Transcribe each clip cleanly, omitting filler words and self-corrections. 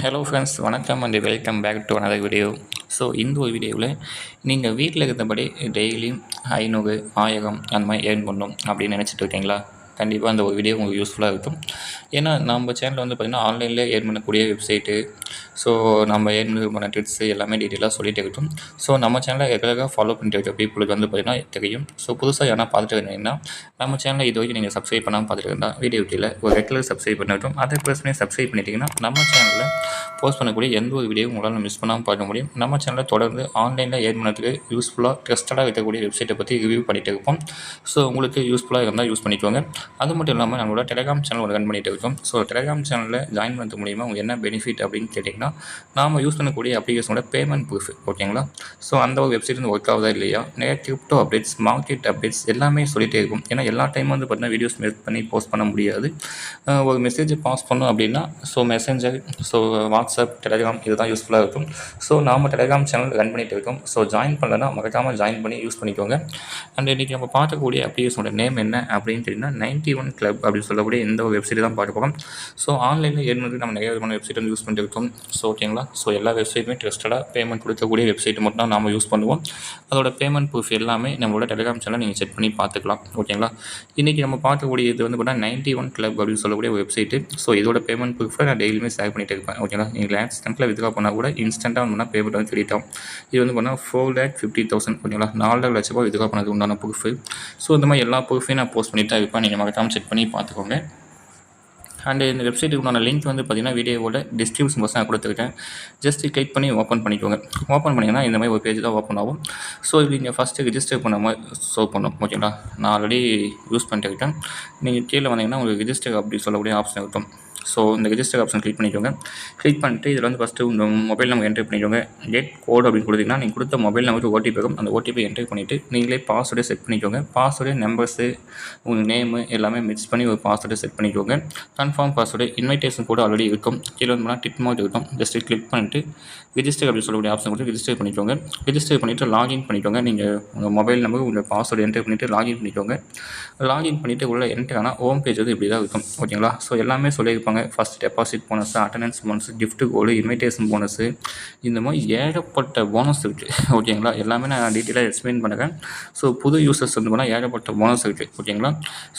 Hello friends, வணக்கம் and welcome back to another video. So இந்த ஒரு வீடியோவில் நீங்கள் வீட்டில் இருந்தபடி டெய்லியும் 500, 1000 அந்த மாதிரி ஏர்ன் பண்ணணும் அப்படின்னு நினச்சிட்டு இருக்கீங்களா? கண்டிப்பாக அந்த ஒரு வீடியோ உங்களுக்கு யூஸ்ஃபுல்லாக இருக்கும். ஏன்னா நம்ம சேனலில் வந்து பார்த்திங்கன்னா ஆன்லைனில் ஏர்ன் பண்ணக்கூடிய வெப்சைட்டு, ஸோ நம்ம ஏர்ன் பண்ண டிப்ஸு எல்லாமே டீட்டெயிலாக சொல்லிகிட்டே இருக்கும். ஸோ நம்ம சேனலை ரெகுலராக ஃபாலோ பண்ணிட்டு இருக்க பீப்புளுக்கு வந்து பார்த்திங்கன்னா தெரியும். ஸோ புதுசாக யாரா பார்த்துட்டு இருந்தீங்கன்னா நம்ம சேனலை இது வரைக்கும் நீங்கள் சப்ஸ்கிரைப் பண்ணாமல் பார்த்துட்டு இருந்தால் வீடியோ கீழே ஒரு ரெகுலர் சப்ஸ்கிரைப் பண்ணிட்டோம். அதை ப்ரெஸ் பண்ணி சப்ஸ்கிரைப் பண்ணிட்டீங்கன்னா நம்ம சேனலில் போஸ்ட் பண்ணக்கூடிய எந்த ஒரு வீடியோவும் உங்களால் மிஸ் பண்ணாமல் பார்க்க முடியும். நம்ம சேனலில் தொடர்ந்து ஆன்லைனில் ஏர்ன் பண்ணதுக்கு யூஸ்ஃபுல்லாக ட்ரஸ்டடாக இருக்கக்கூடிய வெப்சைட்டை பற்றி ரிவ்யூ பண்ணிகிட்டு இருப்போம். ஸோ உங்களுக்கு யூஸ்ஃபுல்லாக இருந்தால் யூஸ் பண்ணிக்கோங்க. அது மட்டும் இல்லாமல் நம்மளோட டெலிகிராம் சேனல் ரன் பண்ணிகிட்டு இருக்கோம். ஸோ டெலிகிராம் சேனலில் ஜாயின் பண்ணுறது மூலிமா உங்களுக்கு என்ன பெனிஃபிட் அப்படின்னு கேட்டிங்கன்னா, நாம் யூஸ் பண்ணக்கூடிய அப்ளிகேஷனோட பேமெண்ட் ப்ரூஃப், ஓகேங்களா? ஸோ அந்த ஒரு வெப்சைட் வந்து ஒர்க் ஆகுதா இல்லையா, நிறைய கிரிப்டோ அப்டேட்ஸ், மார்க்கெட் அப்டேட்ஸ் எல்லாமே சொல்லிகிட்டே இருக்கும். ஏன்னா எல்லா டைம் வந்து பார்த்தீங்கன்னா வீடியோஸ் மேக் பண்ணி போஸ்ட் பண்ண முடியாது. ஒரு மெசேஜ் பாஸ் பண்ணோம் அப்படின்னா so messenger, so WhatsApp, Telegram இதுதான் யூஸ்ஃபுல்லாக இருக்கும். ஸோ நாம் டெலிகிராம் சேனல் ரன் பண்ணிகிட்டு இருக்கோம். ஸோ ஜாயின் பண்ணலன்னா மறக்காமல் ஜாயின் பண்ணி யூஸ் பண்ணிக்கோங்க. அண்ட் இன்றைக்கி நம்ம பார்க்கக்கூடிய அப்ளிகேஷனோட நேம் என்ன அப்படின்னு கேட்டிங்கன்னா 91 Club அப்படின்னு சொல்லக்கூடிய இந்த ஒரு வெப்சைட் தான் பார்க்க போகிறோம். ஸோ ஆன்லைனில் ஏற்கனவே நம்ம நிறைய விதமான வெப்சைட் வந்து யூஸ் பண்ணிட்டு இருக்கோம். ஸோ ஓகேங்களா? ஸோ எல்லா வெப்சைட்டுமே ட்ரஸ்டடாக பேமெண்ட் கொடுக்கக்கூடிய வெப்சைட் மட்டும் தான் நாம் யூஸ் பண்ணுவோம். அதோட பேமெண்ட் ப்ரூஃப் எல்லாமே நம்மளோட டெலிகிராம் சேனல் நீங்கள் செக் பண்ணி பார்த்துக்கலாம். ஓகேங்களா? இன்றைக்கி நம்ம பார்க்கக்கூடிய இது வந்து பார்த்தீங்கன்னா 91 Club அப்படின்னு சொல்லக்கூடிய ஒரு வெப்சைட்டு. ஸோ இதோட பேமெண்ட் ப்ரூஃபை நான் டெய்லியுமே ஷேர் பண்ணிட்டு இருப்பேன். ஓகேங்களா? நீங்கள் இன்ஸ்டன்ட்டில் வித்ட்ரா பண்ணால் கூட இன்ஸ்டண்ட்டாக வந்து பேமெண்ட் வந்து கிரெடிட் ஆகும். இது வந்து பார்த்தீங்கன்னா 4,50,000, ஓகேங்களா? 4 லட்ச ரூபா வித்ட்ரா பண்ணதுக்கு உண்டான ப்ரூஃபு. ஸோ இந்த மாதிரி எல்லா ப்ரூஃபையும் நான் போஸ்ட் பண்ணிட்டு தான் இருப்பேன். நீங்கள் மறக்காமல் செக் பண்ணி பார்த்துக்கோங்க. அண்ட் இந்த வெப்சைட்டுக்கு உண்டான லிங்க் வந்து பார்த்திங்கன்னா வீடியோவோட டிஸ்கிரிப்ஷன் பாக்ஸ் நான் கொடுத்துருக்கேன். ஜஸ்ட் கிளிக் பண்ணி ஓப்பன் பண்ணிக்கோங்க. ஓப்பன் பண்ணிங்கன்னா இந்த மாதிரி ஒரு பேஜ் தான் ஓப்பன் ஆகும். ஸோ இது நீங்கள் ஃபஸ்ட்டு ரிஜிஸ்டர் பண்ண மாதிரி ஷோ பண்ணும். ஓகேங்களா? நான் ஆல்ரெடி யூஸ் பண்ணிட்டு இருக்கேன். நீங்கள் கீழே வந்தீங்கன்னா உங்களுக்கு ரிஜிஸ்டர் அப்படி சொல்லக்கூடிய ஆப்ஷன் இருக்கும். ஸோ இந்த ரிஜிஸ்டர் ஆப்ஷன் கிளிக் பண்ணிக்கோங்க. கிளிக் பண்ணிட்டு இதில் வந்து ஃபஸ்ட்டு உங்கள் மொபைல் நம்பர் என்ட்ரு பண்ணிக்கோங்க. கெட் கோட் அப்படின்னு கொடுத்தீங்கன்னா நீங்கள் கொடுத்த மொபைல் நம்பருக்கு ஓடிபி வரும். அந்த ஓடிபி என்ட்ரு பண்ணிவிட்டு நீங்களே பாஸ்வேர்டை செட் பண்ணிக்கோங்க. பாஸ்வேர்டு, நம்பர்ஸு, உங்கள் நேமு எல்லாமே மிக்ஸ் பண்ணி ஒரு பாஸ்வேர்டை செட் பண்ணிக்கோங்க. கன்ஃபார்ம் பாஸ்வேர்டு, இன்விடேஷன் கூட ஆல்ரெடி இருக்கும். கீழே வந்து டிக் மார்க் இருக்கும். ஜஸ்ட் கிளிக் பண்ணிட்டு ரிஜிஸ்டர் அப்படின்னு சொல்லக்கூடிய ஆப்ஷன் கொடுத்து ரிஜிஸ்டர் பண்ணிக்கோங்க. ரிஜிஸ்டர் பண்ணிவிட்டு லாகின் பண்ணிக்கோங்க. நீங்கள் உங்கள் மொபைல் நம்பர், உங்கள் பாஸ்வேர்டு என்ட்ரு பண்ணிவிட்டு லாகின் பண்ணிக்கோங்க. லாகின் பண்ணிவிட்டு உள்ள என்ட்ரு ஆனால் ஹோம் பேஜ் வந்து இப்படி தான் இருக்கும். ஓகேங்களா? ஸோ எல்லாமே சொல்லியிருப்பாங்க. First deposit bonus, attendance bonus, gift code, invitation bonus, இந்த மாதிரி ஏகப்பட்ட போனஸ் இருக்குது. ஓகேங்களா? எல்லாமே நான் டீட்டெயிலாக எக்ஸ்பிளைன் பண்ணுறேன். ஸோ புது யூசர்ஸ் வந்து போனால் ஏகப்பட்ட போனஸ் இருக்குது. ஓகேங்களா?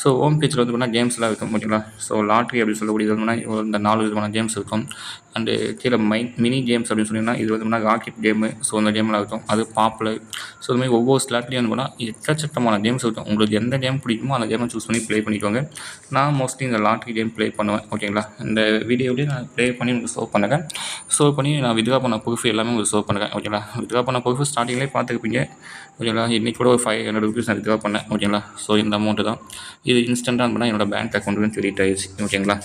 ஸோ ஹோம் பேஜில் வந்து போனால் கேம்ஸ்லாம் இருக்கும். ஓகேங்களா? ஸோ லாட்ரி அப்படின்னு சொல்லக்கூடியது வந்து இந்த 4 விதமான கேம்ஸ் இருக்கும். அண்டு கீழே மினி கேம்ஸ் அப்படின்னு சொன்னீங்கன்னா இது வந்து ராக்கெட் கேமு. ஸோ அந்த கேம்லாம் இருக்கும். அது பாப்புலர். ஸோ இந்த மாதிரி ஒவ்வொரு ஸ்லாட்லேயும் வந்து போனால் எக்கச்சக்கமான கேம்ஸ் இருக்கும். உங்களுக்கு எந்த கேம் பிடிக்குமோ அந்த கேமை சூஸ் பண்ணி ப்ளே பண்ணிக்கோங்க. நான் மோஸ்ட்லி இந்த லாட்ரி கேம் ப்ளே பண்ணுவேன். ஓகேங்களா? இந்த வீடியோவிலேயே நான் ப்ளே பண்ணி உங்களுக்கு ஷோ பண்ணுறேன். ஷோ பண்ணி நான் வித்ட்ரா பண்ண ப்ரூஃப் எல்லாமே உங்களுக்கு ஷோ பண்ணுறேன். ஓகேங்களா? வித்ட்ரா பண்ண ப்ரூஃப் ஸ்டார்டிங்லேயே பார்த்துருப்பீங்க. ஓகேங்களா? இன்றைக்கி கூட ஒரு 500 ருபீஸ் நான் வித்ட்ரா பண்ணேன். ஓகேங்களா? ஸோ இந்த அமௌண்ட்டு தான். இது இன்ஸ்டண்ட்டாக பண்ணால் என்னோடய பேங்க் அக்கௌண்ட்டுக்கு கிரெடிட் ஆயிடுச்சு. ஓகேங்களா?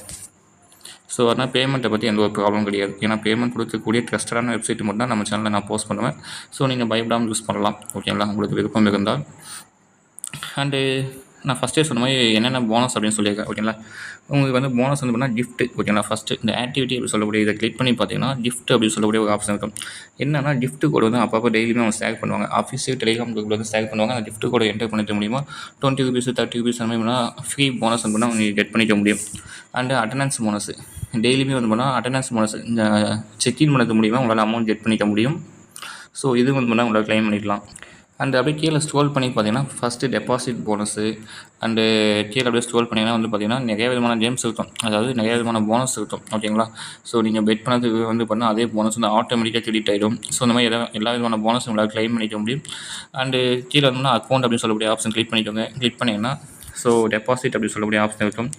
ஸோ அதனால் பேமெண்ட்டை பற்றி எந்த ஒரு ப்ராப்ளம் கிடையாது. ஏன்னா பேமெண்ட் கொடுக்கக்கூடிய ட்ரஸ்டடான வெப்சைட் மட்டும் தான் நம்ம சேனலில் நான் போஸ்ட் பண்ணுவேன். ஸோ நீங்கள் பயப்படாமல் யூஸ் பண்ணலாம். ஓகேங்களா? உங்களுக்கு விருப்பம் இருந்தால். அண்டு நான் ஃபஸ்ட்டே சொன்ன மாதிரி என்னென்ன போனஸ் அப்படின்னு சொல்லியிருக்கேன். ஓகேங்களா? உங்களுக்கு வந்து போனஸ் வந்து பார்த்தீங்கன்னா கிஃப்ட்டு. ஓகேங்களா? ஃபஸ்ட்டு இந்த ஆக்டிவிட்டி அப்படி சொல்லக்கூடிய இதை கிளிக் பண்ணி பார்த்தீங்கன்னா கிஃப்ட் அப்படின்னு சொல்லக்கூடிய ஒரு ஆப்ஷன் இருக்கும். என்னென்னா கிஃப்ட் கோடு வந்து அப்பப்போ டெய்லியுமே அவங்க ஷேர் பண்ணுவாங்க. ஆஃபீஸு டெலிகிராம் குரூப்பில் வந்து ஷேர் பண்ணுவாங்க. அந்த கிஃப்ட் கோடை என்டர் பண்ணிக்க முடியுமா 20 ருபீஸ், 30 ருபீஸ் அந்த மாதிரி ஃப்ரீ போனஸ் வந்து பண்ணால் நீங்கள் கெட் பண்ணிக்க முடியும். அண்டு அட்டண்டன்ஸ் போனஸ் டெய்லியுமே வந்து பண்ணால் அட்டண்டன்ஸ் போனஸ் இந்த செக்இன் பண்ணது மூலிமா உங்களால் அமௌண்ட் கெட் பண்ணிக்க முடியும். ஸோ இது வந்து பண்ணால் உங்களால் க்ளைம் பண்ணிக்கலாம். அண்ட் அப்படியே கீழே ஸ்க்ரோல் பண்ணி பார்த்தீங்கன்னா ஃபஸ்ட்டு டெபாசிட் போனஸு அண்டு கீழே அப்படியே ஸ்க்ரோல் பண்ணிங்கன்னா வந்து பார்த்தீங்கன்னா நிறைய விதமான கேம்ஸ் இருக்கும். அதாவது நிறைய விதமான போனஸ் இருக்கும். ஓகேங்களா? ஸோ நீங்கள் பெட் பண்ணதுக்கு வந்து பண்ணால் அதே போனஸ் வந்து ஆட்டோமேட்டிக்காக கிரெடிட் ஆகிடும். ஸோ இந்த மாதிரி எல்லா விதமான போனஸும் உங்களால் க்ளைம் பண்ணிக்க முடியும். அண்டு கீழே வந்தோம்னா அக்கௌண்ட் அப்படின்னு சொல்லக்கூடிய ஆப்ஷன் கிளிக் பண்ணிக்கோங்க. கிளிக் பண்ணிங்கன்னா ஸோ டெபாசிட் அப்படி சொல்லக்கூடிய ஆப்ஷன் இருக்கும்.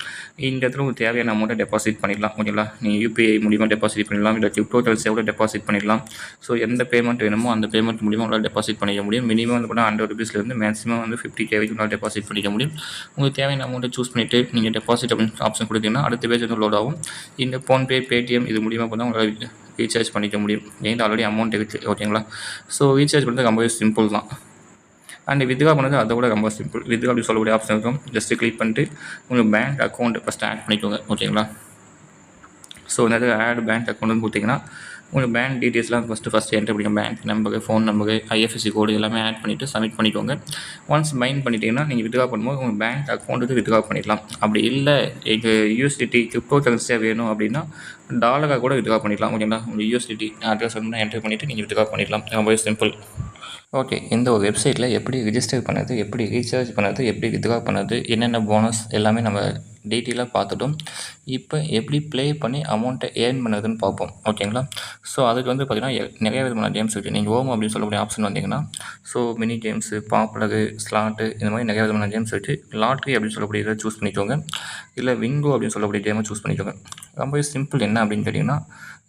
இந்த இடத்துல உங்களுக்கு தேவையான அமௌண்ட்டை டெபாசிட் பண்ணிடலாம். ஓகேங்களா? நீங்கள் யூபிஐ மூலிமா டெபாசிட் பண்ணிடலாம். இல்லை கிரிப்டோ கரன்சியோட டெபாசிட் பண்ணிடலாம். ஸோ எந்த பேமெண்ட் வேணுமோ அந்த பேமெண்ட் மூலிமா உங்களால் டெபாசிட் பண்ணிக்க முடியும். மினிமம் வந்து கூட 100 ருபீஸ்லேருந்து மேக்ஸிமம் வந்து 50K வரைக்கும் உங்களால் டெபாசிட் பண்ணிக்க முடியும். உங்களுக்கு தேவையான அமௌண்ட்டை சூஸ் பண்ணிவிட்டு நீங்கள் டெபாசிட் அப்படின்னு ஆப்ஷன் கொடுத்தீங்கன்னா அடுத்த பேஜ் வந்து லோட் ஆகும். இந்த ஃபோன்பே, பேடிஎம் இது மூலிமா பார்த்தா உங்களால் ரீசார்ஜ் பண்ணிக்க முடியும். என்கிட்ட ஆல்ரெடி அமௌண்ட் இருக்குது. ஓகேங்களா? ஸோ ரீசார்ஜ் பண்ணுறது ரொம்பவே சிம்பிள் தான். அண்ட் வித்ட்ரா பண்ணது அதை விட ரொம்ப சிம்பிள். வித்ட்ரா அப்படி சொல்லக்கூடிய ஆப்ஷன் இருக்கும். ஜஸ்ட்டு கிளிக் பண்ணிட்டு உங்கள் பேங்க் அக்கௌண்ட் ஃபஸ்ட்டு ஆட் பண்ணிக்கோங்க. ஓகேங்களா? ஸோ இந்த ஆட் பேங்க் அக்கௌண்ட்னு கொடுத்தீங்கன்னா உங்கள் பேங்க் டீட்டெயில்ஸ்லாம் ஃபஸ்ட்டு என்ட்ரு பண்ணிக்கோங்க. Bank number, phone number, IFSC கோடு எல்லாமே ஆட் பண்ணிவிட்டு சப்மிட் பண்ணிக்கோங்க. ஒன்ஸ் பைண்ட் பண்ணிட்டீங்கன்னா நீங்கள் வித்ட்ரா பண்ணும்போது உங்கள் பேங்க் அக்கௌண்ட்டுக்கு வித்ட்ரா பண்ணிக்கலாம். அப்படி இல்லை எங்கள் யூஎஸ்டிடி கிரிப்டோ கரன்சியாக வேணும் அப்படின்னா டாலராக கூட வித்ட்ரா பண்ணிக்கலாம். ஓகேங்களா, உங்கள் யூஎஸ்டிடி அட்ரஸ் வந்து என்ட்ரு பண்ணிவிட்டு நீங்கள் வித்ட்ரா பண்ணிக்கலாம். ரொம்பவே சிம்பிள். ஓகே, இந்த ஒரு வெப்சைட்டில் எப்படி ரிஜிஸ்டர் பண்ணுறது, எப்படி ரீசார்ஜ் பண்ணுறது, எப்படி வித்ட்ரா பண்ணுறது, என்னென்ன போனஸ் எல்லாமே நம்ம டீட்டெயிலாக பார்த்துட்டோம். இப்போ எப்படி ப்ளே பண்ணி அமௌண்ட்டை ஏர்ன் பண்ணுறதுன்னு பார்ப்போம். ஓகேங்களா, ஸோ அதுக்கு வந்து பார்த்திங்கன்னா நிறைய விதமான கேம்ஸ் இருக்குது. நீங்கள் ஹோம் அப்படின்னு சொல்லக்கூடிய ஆப்ஷன் வந்தீங்கன்னா so mini games, popular, slot, இந்த மாதிரி நிறைய விதமான கேம்ஸ் இருக்குது. லாட்ரி அப்படின்னு சொல்லக்கூடிய இதை சூஸ் பண்ணிக்கோங்க. இல்லை விங்கோ அப்படின்னு சொல்லக்கூடிய கேமை சூஸ் பண்ணிக்கோங்க. ரொம்பவே சிம்பிள். என்ன அப்படின்னு கேட்டிங்கன்னா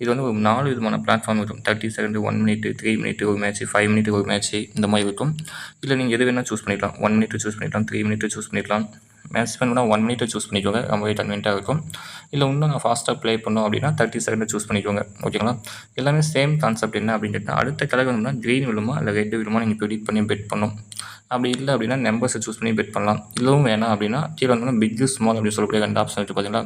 இது வந்து ஒரு 4 விதமான பிளாட்ஃபார்ம் இருக்கும். 30 செகண்ட், 1 மினிட், 3 மினிட் ஒரு மேட்ச், 5 மினிட் ஒரு மேட்ச், இந்த மாதிரி இருக்கும். இல்லை நீங்கள் எது வேணால் சூஸ் பண்ணிக்கலாம். 1 மினிட் சூஸ் பண்ணிக்கலாம், 3 மினிட் சூஸ் பண்ணிக்கலாம். மேட்ச் பண்ணால் 1 மினிட்டை சூஸ் பண்ணிக்கோங்க, ரொம்பவே கன்வீனியன்ட்டாக இருக்கும். இல்லை இன்னும் நான் ஃபாஸ்ட்டாக ப்ளே பண்ணோம் அப்படின்னா 30 செகண்டை சூஸ் பண்ணிக்கோங்க. ஓகேங்களா, எல்லாமே சேம் கான்செப்ட். என்ன அப்படின்னு கேட்டால் அடுத்த கலர் வேணும்னா க்ரீன் விழுமா இல்லை ரெட் விழுமா நீங்கள் ப்ரெடிக்ட் பண்ணி பெட் பண்ணணும். அப்படி இல்லை அப்படின்னா நம்பர்ஸை சூஸ் பண்ணி பெட் பண்ணலாம். இதுவும் வேணாம் அப்படின்னா கீழே வந்தோம்னா பிக்கு ஸ்மால் அப்படின்னு சொல்லக்கூடிய 2 ஆப்ஷன் இருக்குது பார்த்தீங்களா.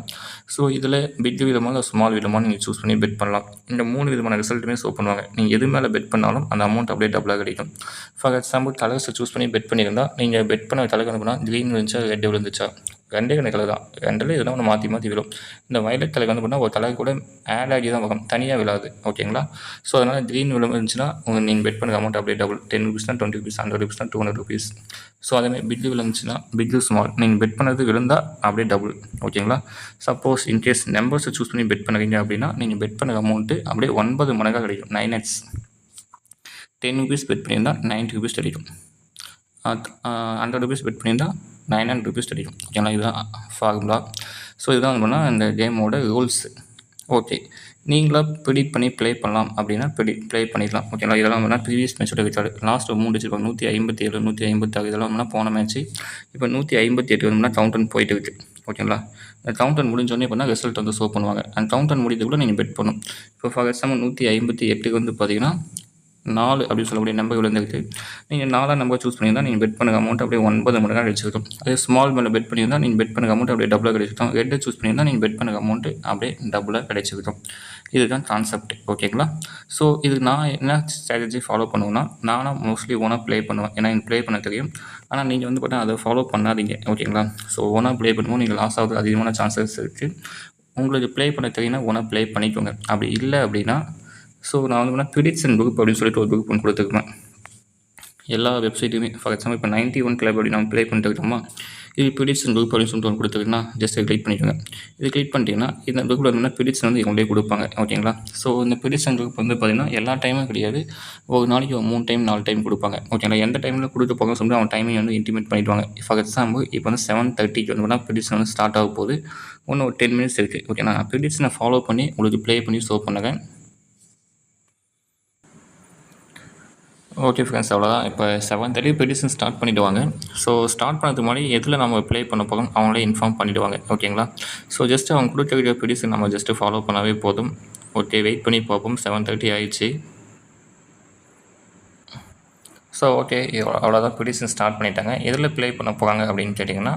ஸோ இதில் பிக் விதமாக இல்லை ஸ்மால் விதமாக நீங்கள் சூஸ் பண்ணி பெட் பண்ணலாம். இந்த 3 விதமான ரிசல்ட்டுமே ஷோ பண்ணுவாங்க. நீங்கள் எது மேலே பெட் பண்ணாலும் அந்த அமௌண்ட் அப்படியே டபுளாக கிடைக்கும். ஃபார் எக்ஸாம்பிள் கலர்ஸை சூஸ் பண்ணி பெட் பண்ணியிருந்தால் நீங்கள் பெட் பண்ண கலர் அனுப்புனா க்ரீன் விழுந்துச்சா ரெட் விழுந்துச்சா, ரெண்டே கலர் தான். ரெண்டில் எதுனா ஒன்று மாற்றி விழும். இந்த வயலட் கலர் வந்து பண்ணால் ஒரு கலர் கூட ஆட் ஆகி தான் வரும், தனியாக விழாது. ஓகேங்களா, ஸோ அதனால் க்ரீன் விழுந்துச்சுன்னா நீங்கள் பெட் பண்ண அமௌண்ட் அப்படியே டபுள். 10 ருபீஸ் தான் 20 ருபீஸ், 100 ருபீஸ் தான் 200 ருபீஸ். ஸோ அதேமாதிரி பிக்கு விழுந்துச்சுன்னா பிக்கு ஸ்மால் நீங்கள் பெட் பண்ணது விழுந்தால் அப்படியே டபுள். ஓகேங்களா, சப்போஸ் இன்கேஸ் நம்பர்ஸை சூஸ் பண்ணி பெட் பண்ணுறீங்க அப்படின்னா நீங்கள் பெட் பண்ண அமௌண்ட்டு அப்படியே 9 மடங்காக கிடைக்கும். 9x. 10 ருபீஸ் பெட் பண்ணியிருந்தால் 90 ருபீஸ் கிடைக்கும். 100 ருபீஸ் பெட் பண்ணியிருந்தால் 900 ருபீஸ் கிடைக்கும். ஓகேங்களா, இதுதான் ஃபார்முலா. ஸோ இதுதான் வந்து பண்ணால் இந்த கேமோட ரூல்ஸ். ஓகே, நீங்களாக ப்ரெடிக்ட் பண்ணி ப்ளே பண்ணலாம் அப்படின்னா ப்ளே பண்ணிக்கலாம். ஓகேங்களா, இதெல்லாம் வந்து ப்ரீவியஸ் மேட்சோட விட்டாரு. லாஸ்ட் 3 வச்சுருப்பாங்க. 157, 156 இதெல்லாம் வந்து போன மேட்ச்சு. இப்போ 158 வந்து கவுண்டன் போயிட்டு இருக்குது. ஓகேங்களா, அந்த கவுண்டன் முடிஞ்சோடனே பண்ணால் ரிசல்ட் வந்து ஷோ பண்ணுவாங்க. அந்த கவுண்டன் முடிஞ்சதுக்குள்ள நீங்கள் பெட் பண்ணணும். இப்போ ஃபார் எக்ஸாம்பிள் 158 வந்து பார்த்தீங்கன்னா 4 அப்படின்னு சொல்லக்கூடிய நம்பர் விழுந்துருக்கு. நீங்கள் 4 நம்பர் சூஸ் பண்ணியிருந்தால் நீங்கள் பெட் பண்ணுற அமௌண்ட் அப்படியே 9 மடங்காக கிடைச்சிருக்கும். அதே ஸ்மால் மேலே பெட் பண்ணியிருந்தால் நீங்கள் பெட் பண்ணுற அமௌண்ட் அப்படியே டபுளாக கிடைச்சிருக்கும். ரெட்டை சூஸ் பண்ணியிருந்தால் நீங்கள் பெட் பண்ணுற அமௌண்ட் அப்படியே டபுளாக கிடைச்சிருக்கும். இதுதான் கான்செப்ட். ஓகேங்களா, ஸோ இது நான் என்ன ஸ்ட்ராட்டஜி ஃபாலோ பண்ணுவேன்னா நானும் மோஸ்ட்லி ஓனாக ப்ளே பண்ணுவேன். ஏன்னா எனக்கு ப்ளே பண்ண தெரியும். ஆனால் நீங்கள் வந்து பார்த்தா அதை ஃபாலோ பண்ணாதீங்க. ஓகேங்களா, ஸோ ஓனாக ப்ளே பண்ணும்போது நீங்கள் லாஸ் ஆகிறது அதிகமான சான்சஸ் இருக்குது. உங்களுக்கு ப்ளே பண்ண தெரியும்னா ஓனாக ப்ளே பண்ணிக்கோங்க. அப்படி இல்லை அப்படின்னா ஸோ நான் வந்து ப்ரிடிக்ஷன் குரூப் அப்படின்னு சொல்லிட்டு ஒரு குரூப் ஒன்று கொடுத்துருப்பேன் எல்லா வெப்சைட்டுமே. ஃபார் எக்ஸாம்பிள் இப்போ 91 கிளப் அப்படி நம்ம ப்ளே பண்ணிட்டு இருக்கோமா, இது ப்ரிடிக்ஷன் குரூப் அப்படின்னு சொல்லிட்டு ஒன்று கொடுத்துருக்குன்னா ஜஸ்ட் கிளிக் பண்ணிக்கோங்க. இது கிளிக் பண்ணிட்டீங்கன்னா இந்த குரூப்பில் வந்து ப்ரிடிக்ஷன் வந்து இவங்களே கொடுப்பாங்க. ஓகேங்களா, ஸோ இந்த ப்ரிடிக்ஷன் குரூப் வந்து பார்த்திங்கன்னா எல்லா டைமும் கிடையாது, ஒரு நாளைக்கு 3 டைம் 4 டைம் கொடுப்பாங்க. ஓகேங்களா, எந்த டைமில் கொடுக்க போங்க சொல்லிட்டு அவங்க டைமிங் வந்து இன்டிமேட் பண்ணிவிடுவாங்க. ஃபார் எக்ஸாம்பிள் இப்போ வந்து 7:30 வந்து ப்ரிடிக்ஷன் வந்து ஸ்டார்ட் ஆக போகுது. இன்னும் ஒரு 10 மினிட்ஸ் இருக்குது. ஓகே, நான் ப்ரிடிக்ஷனை ஃபாலோ பண்ணி உங்களுக்கு ப்ளே பண்ணி ஷோ பண்ணுறேன். ஓகே ஃப்ரெண்ட்ஸ், அவ்வளோதான். இப்போ 7:30 ப்ரிடிக்ஷன் ஸ்டார்ட் பண்ணிவிடுவாங்க. ஸோ ஸ்டார்ட் பண்ணதுக்கு முன்னாடி எதில் நம்ம ப்ளே பண்ண போகிறோம் அவங்களே இன்ஃபார்ம் பண்ணிவிடுவாங்க. ஓகேங்களா, ஸோ ஜஸ்ட் அவங்க கொடுத்துருக்க ப்ரிடிக்ஷன் நம்ம ஜஸ்ட்டு ஃபாலோ பண்ணாவே போதும். ஓகே, வெயிட் பண்ணி பார்ப்போம். 7:30 ஆயிடுச்சு. ஸோ ஓகே, அவ்வளோதான். ப்ரிடிக்ஷன் ஸ்டார்ட் பண்ணிட்டாங்க. எதில் ப்ளே பண்ண போகிறாங்க அப்படின்னு கேட்டிங்கன்னா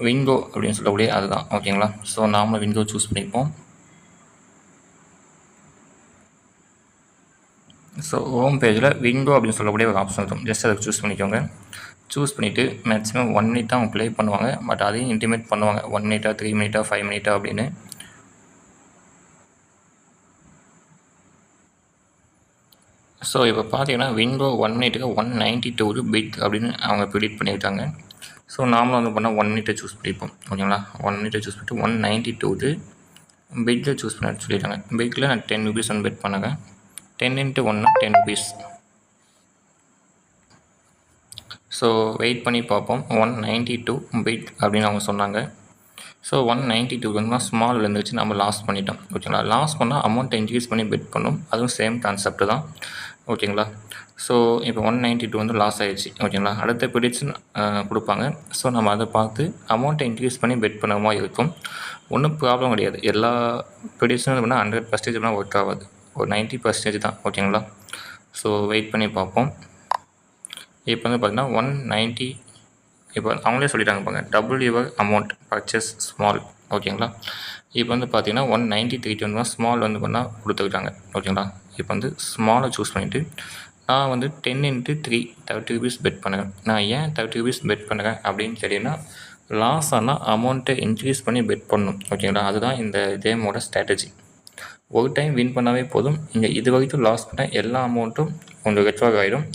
விங்கோ அப்படின்னு சொல்லக்கூடிய அதுதான். ஓகேங்களா, ஸோ நாமளும் விங்கோ சூஸ் பண்ணிப்போம். ஸோ ஹோம் பேஜில் விங்கோ அப்படின்னு சொல்லக்கூடிய ஒரு ஆப்ஷன் இருக்கும். ஜஸ்ட் அதை சூஸ் பண்ணிக்கோங்க. சூஸ் பண்ணிவிட்டு மேக்ஸிமம் 1 மினிட் தான் அவங்க ப்ளே பண்ணுவாங்க. பட் அதையும் இன்டிமேட் பண்ணுவாங்க 1 மினிட்டா 3 மினிட்டா 5 மினிட்டா அப்படின்னு. ஸோ இப்போ பார்த்தீங்கன்னா விங்கோ 1 மினிட்டுக்கு 192 பிட் அப்படின்னு அவங்க ப்ரிடிக்ட் பண்ணியிருக்காங்க. ஸோ நாமளும் வந்து பண்ணால் 1 மினிட்டை சூஸ் பண்ணிப்போம். ஓகேங்களா, 1 மினிட்டை சூஸ் பண்ணிட்டு 192 பிட்டில் சூஸ் பண்ண சொல்லிட்டாங்க. பிட்டில் நான் 10 ருபீஸ் வந்து பெட் பண்ணுங்க. 10 × 1 10 ருபீஸ். ஸோ வெயிட் பண்ணி பார்ப்போம். 192 பிட் அப்படின்னு அவங்க சொன்னாங்க. ஸோ 192 வந்து ஸ்மால் இருந்துச்சு, நம்ம லாஸ் பண்ணிட்டோம். ஓகேங்களா, லாஸ் பண்ணால் அமௌண்ட்டை இன்க்ரீஸ் பண்ணி பெட் பண்ணணும். அதுவும் சேம் கான்செப்ட் தான். ஓகேங்களா, ஸோ இப்போ 192 வந்து லாஸ் ஆகிடுச்சு. ஓகேங்களா, அடுத்த ப்ரிடிக்ஷன் கொடுப்பாங்க. ஸோ நம்ம அதை பார்த்து அமௌண்ட்டை இன்க்ரீஸ் பண்ணி பெட் பண்ண மாதிரி இருக்கும். ஒன்றும் ப்ராப்ளம் கிடையாது. எல்லா ப்ரிடிக்ஷனும் பண்ணால் 100% ஒர்க் ஆகாது, ஒரு 90% தான். ஓகேங்களா, ஸோ வெயிட் பண்ணி பார்ப்போம். இப்போ வந்து பார்த்திங்கன்னா 190 இப்போ அவங்களே சொல்லிட்டாங்க பாருங்க, double your amount purchase small ஓகேங்களா. இப்போ வந்து பார்த்தீங்கன்னா 193 வந்து ஸ்மால் வந்து பண்ணால் கொடுத்துருக்காங்க. ஓகேங்களா. இப்போ வந்து ஸ்மாலை சூஸ் பண்ணிவிட்டு நான் வந்து 10 × 3 30 ருபீஸ் பெட் பண்ணுறேன். நான் ஏன் 30 ருபீஸ் பெட் பண்ணுறேன் அப்படின்னு தெரியும்னா, லாஸ் ஆனால் அமௌண்ட்டை இன்க்ரீஸ் பண்ணி பெட் பண்ணணும். ஓகேங்களா. அதுதான் இந்த கேமோட ஸ்ட்ராட்டஜி. ஒரு டைம் வின் பண்ணாவே போதும். நீங்கள் இது வரைக்கும் லாஸ் பண்ண எல்லா அமௌண்ட்டும் உங்களுக்கு ரெக்கவர் ஆகிடும்.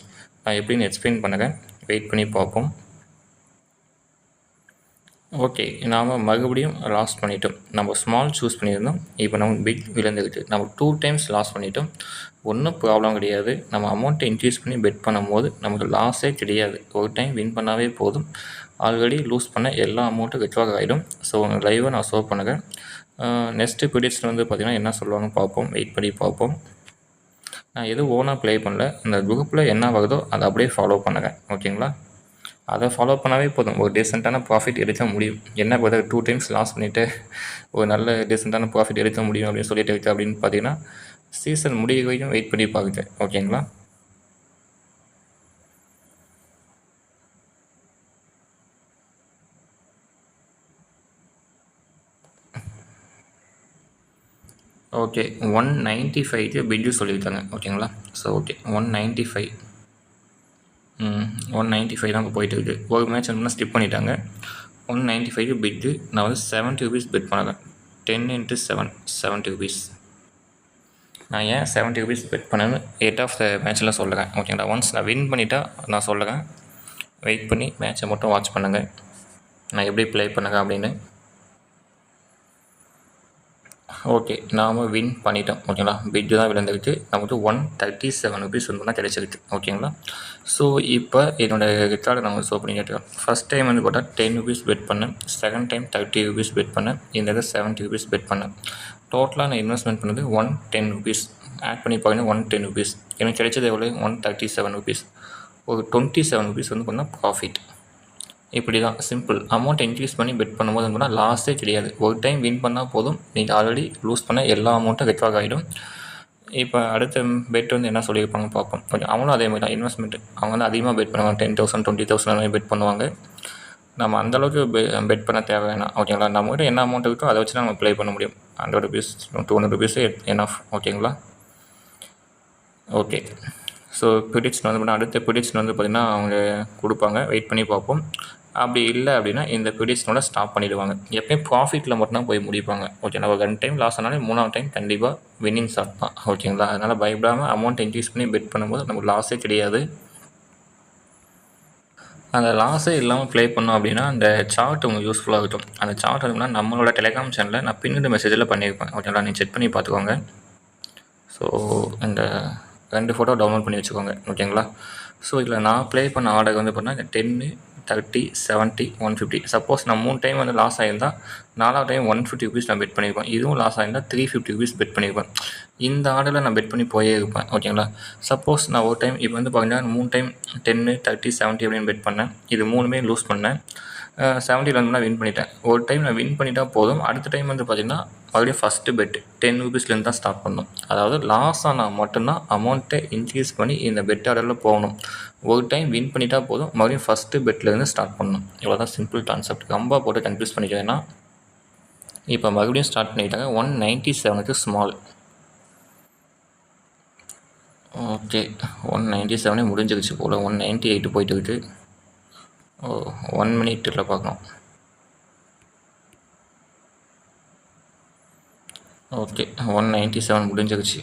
நான் எப்படின்னு எக்ஸ்பிளைன் பண்ணுறேன். வெயிட் பண்ணி பார்ப்போம். ஓகே, நாம் மறுபடியும் லாஸ் பண்ணிட்டோம். நம்ம ஸ்மால் சூஸ் பண்ணியிருந்தோம். இப்போ நம்ம பிக் விழுந்துக்கிட்டு நம்ம 2 டைம்ஸ் லாஸ் பண்ணிட்டோம். ஒன்றும் ப்ராப்ளம் கிடையாது. நம்ம அமௌண்ட்டை இன்க்ரீஸ் பண்ணி பெட் பண்ணும்போது நமக்கு லாஸே கிடையாது. ஒரு டைம் வின் பண்ணாவே போதும். ஆல்ரெடி லூஸ் பண்ண எல்லா அமௌண்ட்டும் ரெக்கவர் ஆகிடும். ஸோ லைவாக நான் ஷோ பண்ணுறேன். நெக்ஸ்ட்டு ப்ரிடிக்ஷன் வந்து பார்த்திங்கன்னா என்ன சொல்லுவாங்க பார்ப்போம். வெயிட் பண்ணி பார்ப்போம். நான் எதுவும் ஓனாக ப்ளே பண்ணல. இந்த குரூப்பில் என்ன வருதோ அதை அப்படியே ஃபாலோ பண்ணுறேன். ஓகேங்களா. அதை ஃபாலோ பண்ணாவே போதும். ஒரு டீசெண்டான ப்ராஃபிட் எடுக்க முடியும். என்ன பார்த்தா 2 டைம்ஸ் லாஸ் பண்ணிவிட்டு ஒரு நல்ல டீசெண்டான ப்ராஃபிட் எடுக்க முடியும் அப்படின்னு சொல்லிட்டு இருக்குது அப்படின்னு பார்த்தீங்கன்னா, சீசன் முடிவு வரைக்கும் வெயிட் பண்ணி பாருங்க. ஓகேங்களா. ஓகே, 195க்கு பிட்டு சொல்லியிருக்காங்க. ஓகேங்களா. ஸோ ஓகே 195 195 தான் இப்போ போயிட்டு இருக்குது. ஒரு மேட்ச் வந்து ஸ்கிப் பண்ணிட்டாங்க. 195க்கு பிட்டு நான் வந்து 70 ருபீஸ் பெட் பண்ணுறேன். 10 × 7 70 ருபீஸ். நான் ஏன் 70 ருபீஸ் பெட் பண்ணேன்னு எட் ஆஃப் த மேட்ச்சில் சொல்லுறேன். ஓகேங்களா. ஒன்ஸ் நான் வின் பண்ணிட்டா நான் சொல்லுறேன். வெயிட் பண்ணி மேட்ச்சை மட்டும் வாட்ச் பண்ணுங்கள். நான் எப்படி ப்ளே பண்ணுறேன் அப்படின்னு. ஓகே, நாம் வின் பண்ணிட்டோம். ஓகேங்களா. பிட்டு தான் விழுந்துருக்கு. நமக்கு 137 ருபீஸ் வந்து தான் கிடைச்சிருக்கு. ஓகேங்களா. ஸோ இப்போ என்னோடய ரெக்கார்டை நம்ம ஷோ பண்ணி கேட்டுருக்கோம். ஃபஸ்ட் டைம் வந்து போட்டால் 10 ருபீஸ் பெட் பண்ணேன். செகண்ட் டைம் 30 ருபீஸ் பெட் பண்ணேன். இந்த இதை 70 ருபீஸ் பெட் பண்ணேன். டோட்டலாக நான் இன்வெஸ்ட்மெண்ட் பண்ணது 110 ருபீஸ். ஆட் பண்ணி பார்த்தீங்கன்னா 110 ருபீஸ். எனக்கு கிடைச்சது எவ்வளோ 137 ருபீஸ். ஒரு 27 ருபீஸ் வந்து பண்ணால் ப்ராஃபிட். இப்படி தான் சிம்பிள். அமௌண்ட் இன்க்ரீஸ் பண்ணி பெட் பண்ணும்போது பண்ணால் லாஸே கிடையாது. ஒரு டைம் வின் பண்ணால் போதும். நீங்கள் ஆல்ரெடி லூஸ் பண்ண எல்லா அமௌண்ட்டும் ரெக்கவர் ஆகிடும். இப்போ அடுத்த பெட் வந்து என்ன சொல்லியிருப்பாங்க பார்ப்போம். கொஞ்சம் அவங்களும் அதே மாதிரி தான் இன்வெஸ்ட்மெண்ட். அவங்க வந்து அதிகமாக பெட் பண்ணுவாங்க. 10,000 20,000 அந்த மாதிரி பெட் பண்ணுவாங்க. நம்ம அந்தளவுக்கு பெட் பண்ண தேவை வேணாம். ஓகேங்களா. நம்மகிட்ட என்ன அமௌண்ட் இருக்கோ அதை வச்சு தான் நம்ம ப்ளே பண்ண முடியும். 100 ருபீஸ் 200 ருபீஸே எனஃப். ஓகேங்களா. ஓகே, ஸோ ப்ரிடிக்ஷன் வந்து அடுத்த ப்ரிடிக்ஷன் வந்து பார்த்திங்கன்னா அவங்க கொடுப்பாங்க. வெயிட் பண்ணி பார்ப்போம். அப்படி இல்லை அப்படின்னா இந்த ப்ரிடிக்ஷனோட ஸ்டாப் பண்ணிவிடுவாங்க. எப்போயும் ப்ராஃபிட்டில் மட்டும்தான் போய் முடிப்பாங்க. ஓகே, நம்ம 2 டைம் லாஸ் ஆனாலே 3ஆவது டைம் கண்டிப்பாக வின்னிங் ஷாட் தான். ஓகேங்களா. அதனால் பயப்படாமல் அமௌண்ட் இன்க்ரீஸ் பண்ணி பெட் பண்ணும்போது நமக்கு லாஸே கிடையாது. அந்த லாஸே இல்லாமல் ப்ளே பண்ணோம் அப்படின்னா அந்த சார்ட் உங்களுக்கு யூஸ்ஃபுல்லாக இருக்கும். அந்த சார்ட் அப்படின்னா நம்மளோட டெலிகிராம் சேனலில் நான் பின்னோட மெசேஜில் பண்ணியிருப்பேன். ஓகேங்களா. நீங்கள் செக் பண்ணி பார்த்துக்கோங்க. ஸோ இந்த 2 ஃபோட்டோ டவுன்லோட் பண்ணி வச்சுக்கோங்க. ஓகேங்களா. ஸோ இதில் நான் ப்ளே பண்ண ஆர்டர் வந்து பார்த்தீங்கன்னா 10 30 70 150. சப்போஸ் நான் 3 டைம் வந்து லாஸ் ஆகியிருந்தால் 4ஆவது டைம் 150 ருபீஸ் நான் பெட் பண்ணியிருப்பேன். இதுவும் லாஸ் ஆகியிருந்தால் 350 ருபீஸ் பெட் பண்ணியிருப்பேன். இந்த ஆர்டரில் நான் பெட் பண்ணி போயே இருப்பேன். ஓகேங்களா. சப்போஸ் நான் ஒரு டைம் இப்போ வந்து பார்த்தீங்கன்னா 3 டைம் 10 30 70 அப்படின்னு பெட் பண்ணேன். இது 3மே லூஸ் பண்ணேன். 70 வந்து வின் பண்ணிட்டேன். ஒரு டைம் நான் வின் பண்ணிட்டால் போதும். அடுத்த டைம் வந்து பார்த்திங்கன்னா மறுபடியும் ஃபஸ்ட்டு பெட் 10 ருபீஸ்லேருந்து தான் ஸ்டார்ட் பண்ணணும். அதாவது லாஸ் ஆனால் மட்டும்தான் அமௌண்ட்டை இன்க்ரீஸ் பண்ணி இந்த பெட் ஆர்டரில் போகணும். ஒரு டைம் வின் பண்ணிட்டா போதும். மறுபடியும் ஃபஸ்ட்டு பெட்லேருந்து ஸ்டார்ட் பண்ணணும். இவ்வளோ தான் சிம்பிள் கான்செப்ட். ரொம்ப போட்டு கன்ஃபியூஸ் பண்ணிக்கிறேன்னா இப்போ மறுபடியும் ஸ்டார்ட் பண்ணிட்டாங்க. 197க்கு ஸ்மால். ஓகே, 197 முடிஞ்சிருச்சு போல். 198 போயிட்டு இருக்குது. 1 மினிட்டில் பார்க்கணும். ஓகே, 197 முடிஞ்சிருச்சு.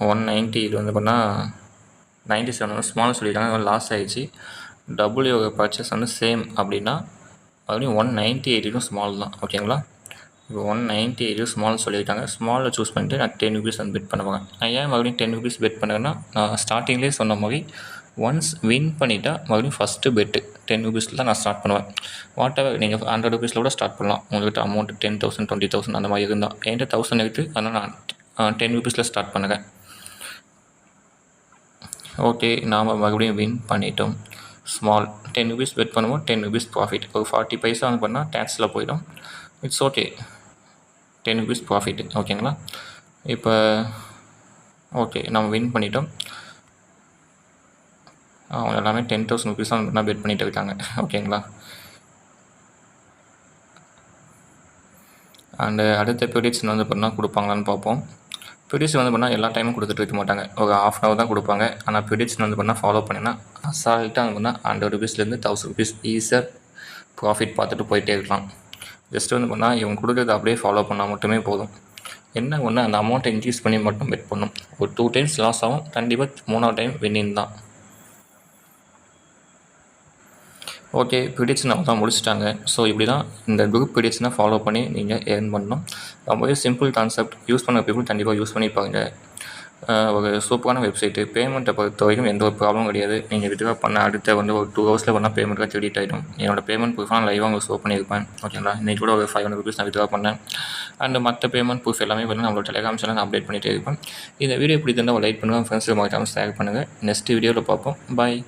190 இது வந்து பண்ணால் 97 வந்து ஸ்மால் சொல்லிட்டாங்க. லாஸ் ஆகிடுச்சு. டபுள்யூ பர்ச்சேஸ் வந்து சேம் அப்படின்னா மறுபடியும் 198 ஸ்மால் தான். ஓகேங்களா. இப்போ 198 ஸ்மால் சொல்லியிருக்காங்க. ஸ்மாலில் சூஸ் பண்ணிட்டு நான் 10 ருபீஸ் வந்து பெட் பண்ணுவேன். நான் ஏன் மறுபடியும் 10 ருபீஸ் பெட் பண்ணுறேன்னா, நான் ஸ்டார்டிங்லேயே சொன்ன மாதிரி ஒன்ஸ் வின் பண்ணிட்டா மறுபடியும் ஃபஸ்ட்டு பெட்டு 10 ருபீஸில் தான் நான் ஸ்டார்ட் பண்ணுவேன். வாட் எவர் நீங்கள் 100 ருபீஸில் கூட ஸ்டார்ட் பண்ணலாம். உங்கள்கிட்ட அமௌண்ட் 10,000 20,000 அந்த மாதிரி இருந்தால். என்கிட்ட 1000 இருக்குது. அதனால் நான் 10 ருபீஸில் ஸ்டார்ட் பண்ணுறேன். ஓகே, நாம் மறுபடியும் வின் பண்ணிட்டோம். ஸ்மால் 10 ருபீஸ் பெட் பண்ணுவோம். 10 ருபீஸ் ப்ராஃபிட். ஒரு 40 பைசா வந்து பண்ணால் டேக்ஸில் போயிடும். It's okay. 10 rupees profit. ஓகேங்களா. இப்போ ஓகே, நம்ம வின் பண்ணிட்டோம். அவங்க எல்லாமே 10,000 ருபீஸ் தான் பெட் பண்ணிகிட்டு இருக்காங்க. ஓகேங்களா. அண்டு அடுத்த ப்ரிடிக்ஷன் வந்து பார்த்தீங்கன்னா கொடுப்பாங்களான்னு பார்ப்போம். ப்ரிடிக்ஷன் வந்து பார்த்தீங்கன்னா எல்லா டைமும் கொடுத்துட்டு இருக்க மாட்டாங்க, ஒரு ½ hour தான் கொடுப்பாங்க. ஆனால் ப்ரிடிக்ஷன் வந்து பார்த்தீங்கன்னா ஃபாலோ பண்ணினா அசால்ட்டாக வந்து பார்த்தீங்கன்னா ₹100 ₹1000 ஈஸியாக ப்ராஃபிட் பார்த்துட்டு போயிட்டே இருக்கலாம். ஜஸ்ட் வந்து பார்த்தீங்கன்னா இவங்க கொடுக்குறத அப்படியே ஃபாலோ பண்ணால் மட்டுமே போதும். என்ன ஒன்று, அந்த அமௌண்ட்டை இன்க்ரீஸ் பண்ணி மட்டும் பெட் பண்ணும். ஒரு 2 times லாஸ் ஆகும், கண்டிப்பாக 3வது டைம் வின்னிங் தான். ஓகே, ப்ரிடிக்ஷன் அவங்க தான் முடிச்சிட்டாங்க. ஸோ இப்படி தான் இந்த குரூப் ப்ரிடிக்ஷனை ஃபாலோ பண்ணி நீங்கள் ஏர்ன் பண்ணணும். ரொம்பவே சிம்பிள் கான்செப்ட், யூஸ் பண்ண பீப்புள் கண்டிப்பாக யூஸ் பண்ணிப்பாங்க. ஒரு சூப்பரான வெப்சைட்டு. பேமெண்ட்டை பொறுத்த வரைக்கும் எந்த ஒரு ப்ராப்ளமும் கிடையாது. நீங்கள் வித்ட்ரா பண்ண அடுத்த வந்து ஒரு 2 hours பண்ணால் பேமெண்ட்டாக கிரெடிட் ஆகிடும். என்னோட பேமெண்ட் ப்ரூஃப் நான் லைவாக உங்களுக்கு ஷோ பண்ணியிருப்பேன். ஓகேங்களா, இன்றைக்கி கூட ஒரு ₹500 நான் வித்ட்ரா பண்ணேன். அண்ட் மற்ற பேமெண்ட் ப்ரூஃப் எல்லாமே வந்து நம்மளோட டெலிகிராம் சேனல் அப்டேட் பண்ணிகிட்டே இருப்பேன். இந்த வீடியோ எப்படி இருந்தால் லைக் பண்ணுங்கள், ஃப்ரெண்ட்ஸுக்கு மறக்காமல் ஷேர் பண்ணுங்கள். நெக்ஸ்ட் வீடியோவில் பார்ப்போம். பாய்.